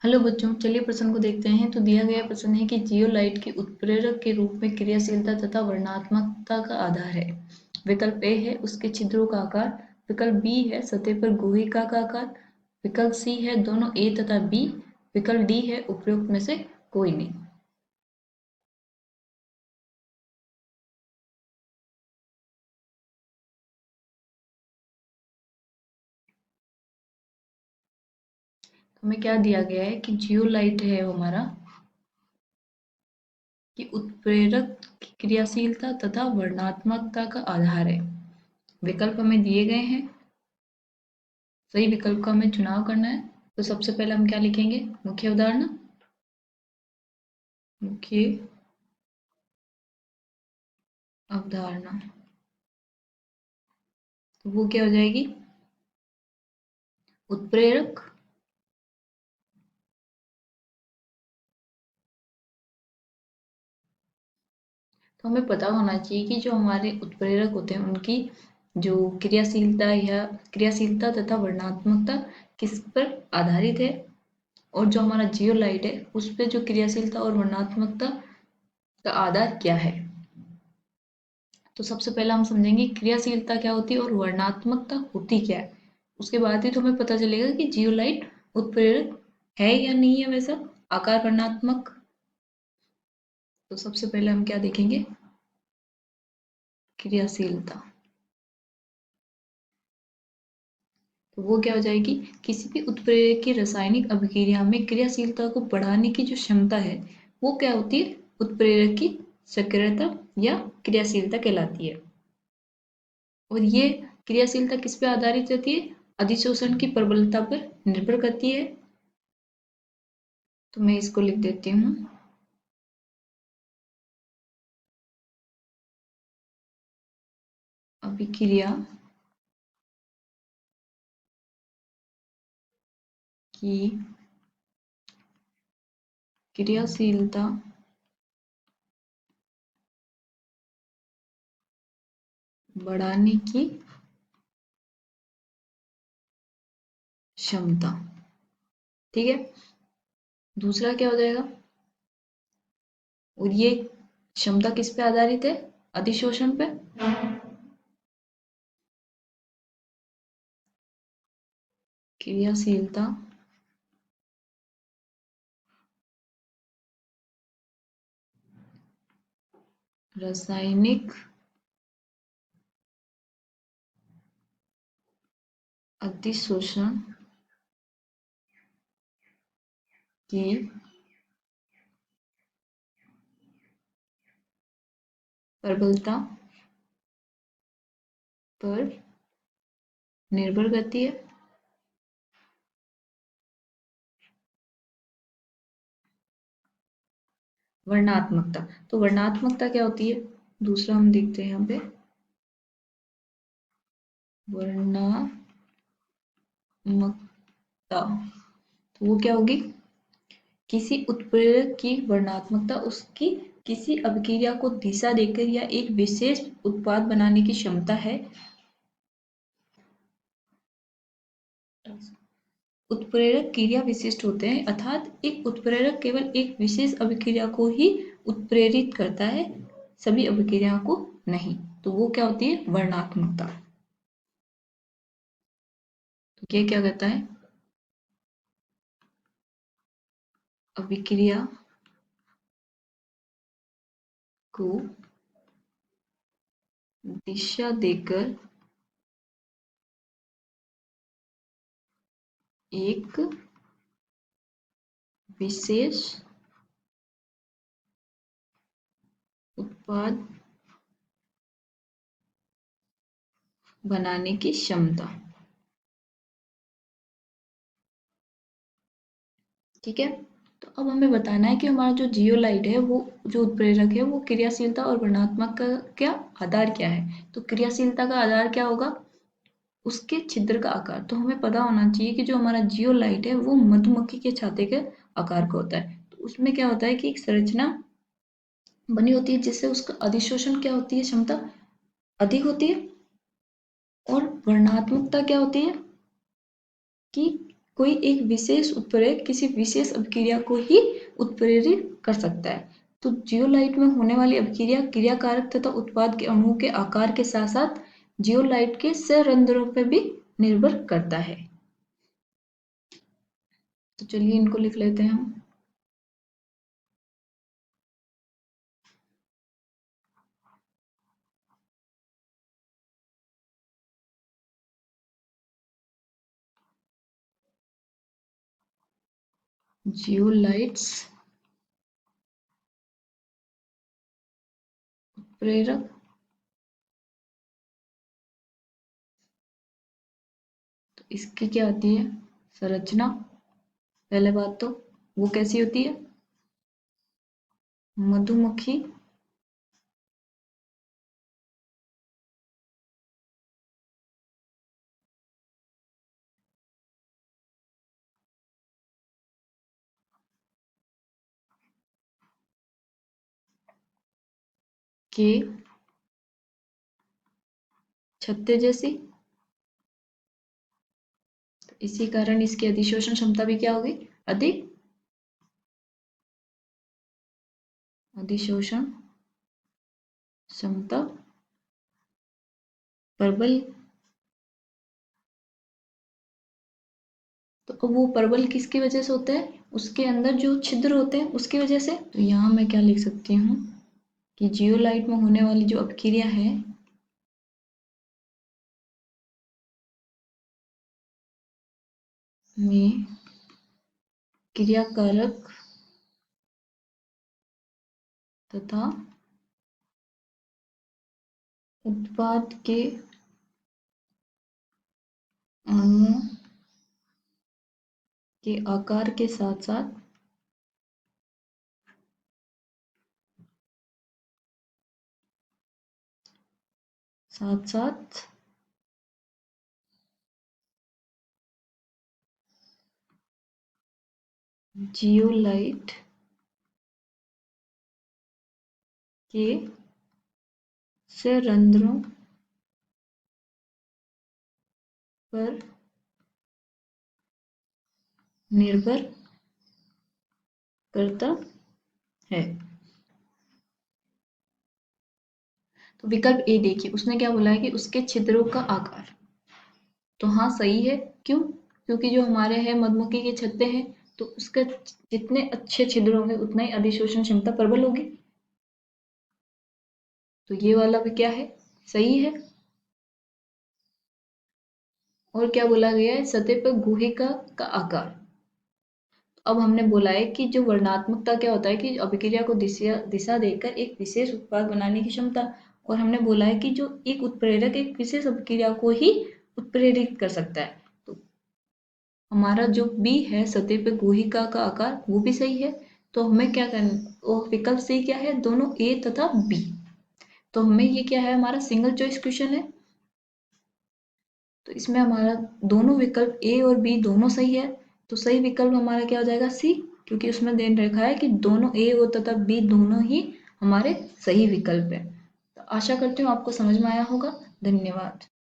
Hello बच्चों, चलिए प्रश्न को देखते हैं। तो दिया गया प्रश्न है कि जियोलाइट की उत्प्रेरक के रूप में क्रियाशीलता तथा वर्णनात्मकता का आधार है। विकल्प ए है उसके छिद्रों का आकार, विकल्प बी है सतह पर गुहिका का आकार, विकल्प सी है दोनों ए तथा बी, विकल्प डी है उपरोक्त में से कोई नहीं। हमें क्या दिया गया है कि जियोलाइट है हमारा कि उत्प्रेरक की क्रियाशीलता तथा वर्णनात्मकता का आधार है। विकल्प हमें दिए गए हैं, सही विकल्प का हमें चुनाव करना है। तो सबसे पहले हम क्या लिखेंगे? मुख्य उदाहरण, मुख्य अवधारणा। तो वो क्या हो जाएगी? उत्प्रेरक तो हमें पता होना चाहिए कि जो हमारे उत्प्रेरक होते हैं उनकी जो क्रियाशीलता तथा वर्णनात्मकता किस पर आधारित है, और जो हमारा जियोलाइट है उस पर जो क्रियाशीलता और वर्णनात्मकता का आधार क्या है। तो सबसे पहले हम समझेंगे क्रियाशीलता क्या होती है और वर्णनात्मकता होती क्या है। उसके बाद ही तो हमें पता चलेगा कि जियोलाइट उत्प्रेरक है या नहीं है वैसा आकार वर्णनात्मक। तो सबसे पहले हम क्या देखेंगे? क्रियाशीलता। तो वो क्या हो जाएगी? किसी भी उत्प्रेरक की रासायनिक अभिक्रिया में क्रियाशीलता को बढ़ाने की जो क्षमता है वो क्या होती है? उत्प्रेरक की सक्रियता या क्रियाशीलता कहलाती है। और ये क्रियाशीलता किस पे आधारित रहती है? अधिशोषण की प्रबलता पर निर्भर करती है। तो मैं इसको लिख देती हूँ, अभिक्रिया की क्रियाशीलता बढ़ाने की क्षमता। ठीक है, दूसरा क्या हो जाएगा? और ये क्षमता किस पे आधारित है? अधिशोषण पे। क्रियाशीलता रासायनिक अधिशोषण की प्रबलता पर निर्भर करती है। वर्णात्मकता, तो वर्णात्मकता क्या होती है? दूसरा हम देखते हैं यहाँ पे, वर्णात्मकता। तो वो क्या होगी? किसी उत्प्रेरक की वर्णात्मकता उसकी किसी अभिक्रिया को दिशा देकर या एक विशेष उत्पाद बनाने की क्षमता है। उत्प्रेरक क्रिया विशिष्ट होते हैं, अर्थात एक उत्प्रेरक केवल एक विशेष अभिक्रिया को ही उत्प्रेरित करता है, सभी अभिक्रियाओं को नहीं। तो वो क्या होती है? वर्णात्मकता। तो ये क्या कहता है? अभिक्रिया को दिशा देकर एक विशेष उत्पाद बनाने की क्षमता। ठीक है, तो अब हमें बताना है कि हमारा जो जियोलाइट है वो जो उत्प्रेरक है वो क्रियाशीलता और वर्णात्मक का क्या आधार क्या है। तो क्रियाशीलता का आधार क्या होगा? उसके छिद्र का आकार। तो हमें पता होना चाहिए कि जो हमारा जियोलाइट है वो मधुमक्खी के छत्ते के आकार का होता है। तो उसमें क्या होता है कि एक संरचना बनी होती है जिससे उसका अधिशोषण क्या होती है, क्षमता अधिक होती है। और वर्णात्मकता क्या होती है कि कोई एक विशेष उत्प्रेरक किसी विशेष अभिक्रिया को ही उत्प्रेरित कर सकता है। तो जियोलाइट में होने वाली अभिक्रिया क्रियाकारक तथा उत्पाद के अणुओं के आकार के साथ साथ जियोलाइट के सरंध्रों पर भी निर्भर करता है। तो चलिए इनको लिख लेते हैं हम। जियोलाइट्स उत्प्रेरक तो इसकी क्या होती है संरचना। पहले बात तो वो कैसी होती है, मधुमक्खी के छत्ते जैसी। तो इसी कारण इसकी अधिशोषण क्षमता भी क्या होगी, अधिक। अधिशोषण क्षमता प्रबल। तो अब वो प्रबल किसकी वजह से होता है, उसके अंदर जो छिद्र होते हैं उसकी वजह से। तो यहाँ मैं क्या लिख सकती हूँ कि जियोलाइट में होने वाली जो अपक्रिया है में क्रियाकारक तथा उत्पाद के अणुओं के आकार के साथ साथ साथ साथ जियोलाइट के सरंध्रों पर निर्भर करता है। तो विकल्प ए देखिए, उसने क्या बोला है कि उसके छिद्रों का आकार। तो हाँ सही है, क्यों, क्योंकि जो हमारे हैं मधुमक्खी के छत्ते हैं तो उसके जितने अच्छे छिद्र होंगे उतना ही अधिशोषण क्षमता प्रबल होगी। तो ये वाला भी क्या है, सही है। और क्या बोला गया है, सतह पर गुहिका का आकार। अब हमने बोला है कि जो वर्णात्मकता क्या होता है कि अभिक्रिया को दिशा दिशा देकर एक विशेष उत्पाद बनाने की क्षमता। और हमने बोला है कि जो एक उत्प्रेरक एक विशेष अभिक्रिया को ही उत्प्रेरित कर सकता है। तो हमारा जो बी है सतह पे गुहिका का आकार वो भी सही है। तो हमें क्या करना, वो विकल्प सही क्या है, दोनों ए तथा बी। तो हमें ये क्या है, हमारा सिंगल चॉइस क्वेश्चन है। तो इसमें हमारा दोनों विकल्प ए और बी दोनों सही है। तो सही विकल्प हमारा क्या हो जाएगा, सी, क्योंकि उसमें देन रखा है कि दोनों ए और तथा बी दोनों ही हमारे सही विकल्प है। तो आशा करती हूँ आपको समझ में आया होगा। धन्यवाद।